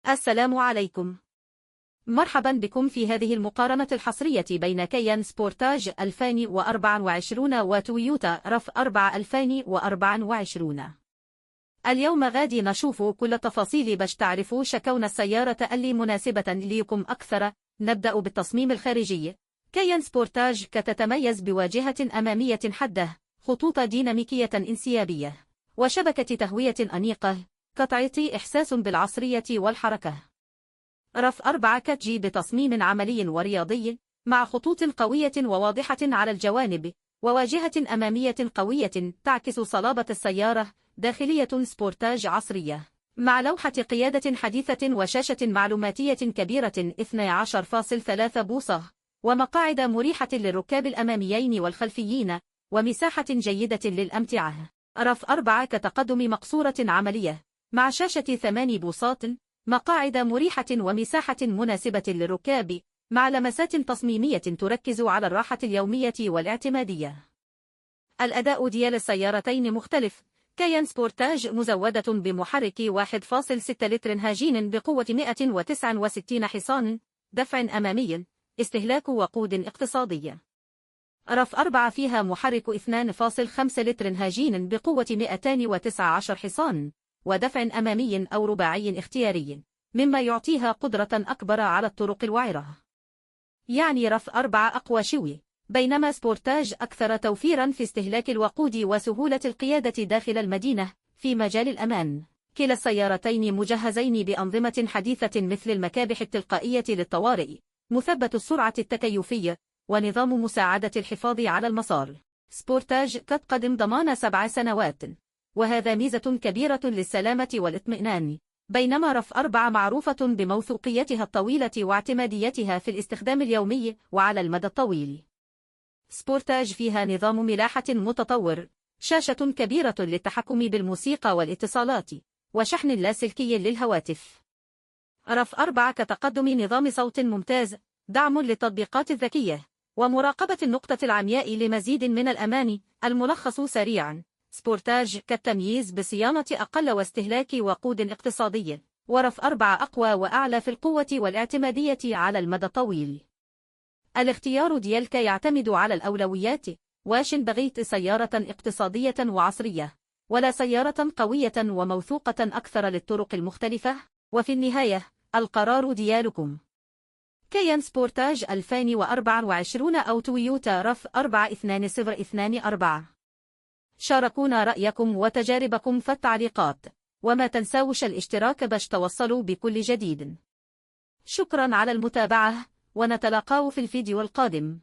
السلام عليكم. مرحبا بكم في هذه المقارنة الحصرية بين كيان سبورتاج 2024 وتويوتا RAV4 2024. اليوم غادي نشوف كل التفاصيل باش تعرفوا شكون السيارة اللي مناسبة ليكم أكثر. نبدأ بالتصميم الخارجي. كيان سبورتاج كتتميز بواجهة أمامية حادة، خطوط ديناميكية انسيابية، وشبكة تهوية أنيقة كتعطي إحساس بالعصرية والحركة. RAV4 كتجي بتصميم عملي ورياضي مع خطوط قوية وواضحة على الجوانب، وواجهة أمامية قوية تعكس صلابة السيارة. داخلية سبورتاج عصرية مع لوحة قيادة حديثة وشاشة معلوماتية كبيرة 12.3 بوصة، ومقاعد مريحة للركاب الأماميين والخلفيين، ومساحة جيدة للأمتعة. RAV4 كتقدم مقصورة عملية مع شاشة 8 بوصات، مقاعد مريحة ومساحة مناسبة للركاب، مع لمسات تصميمية تركز على الراحة اليومية والاعتمادية. الأداء ديال السيارتين مختلف. كيان سبورتاج مزودة بمحرك 1.6 لتر هاجين بقوة 169 حصان، دفع أمامي، استهلاك وقود اقتصادي. RAV4 فيها محرك 2.5 لتر هاجين بقوة 219 حصان، ودفع أمامي أو رباعي اختياري، مما يعطيها قدرة أكبر على الطرق الوعرة. يعني RAV4 أقوى شوي، بينما سبورتاج أكثر توفيرا في استهلاك الوقود وسهولة القيادة داخل المدينة. في مجال الأمان، كلا السيارتين مجهزين بأنظمة حديثة مثل المكابح التلقائية للطوارئ، مثبت السرعة التكيفي، ونظام مساعدة الحفاظ على المسار. سبورتاج تقدم ضمان 7 سنوات، وهذا ميزة كبيرة للسلامة والاطمئنان، بينما RAV4 معروفة بموثوقيتها الطويلة واعتماديتها في الاستخدام اليومي وعلى المدى الطويل. سبورتاج فيها نظام ملاحة متطور، شاشة كبيرة للتحكم بالموسيقى والاتصالات، وشحن لاسلكي للهواتف. RAV4 كتقدم نظام صوت ممتاز، دعم للتطبيقات الذكية، ومراقبة النقطة العمياء لمزيد من الأمان. الملخص سريعا: سبورتاج كالتمييز بصيانة أقل واستهلاك وقود اقتصادي، وRAV4 أقوى وأعلى في القوة والاعتمادية على المدى الطويل. الاختيار ديالك يعتمد على الأولويات. واش بغيت سيارة اقتصادية وعصرية، ولا سيارة قوية وموثوقة أكثر للطرق المختلفة؟ وفي النهاية القرار ديالكم. كيان سبورتاج 2024 أو تويوتا RAV4 2024. شاركونا رأيكم وتجاربكم في التعليقات، وما تنسوش الاشتراك باش توصلوا بكل جديد. شكرا على المتابعة، ونتلاقاو في الفيديو القادم.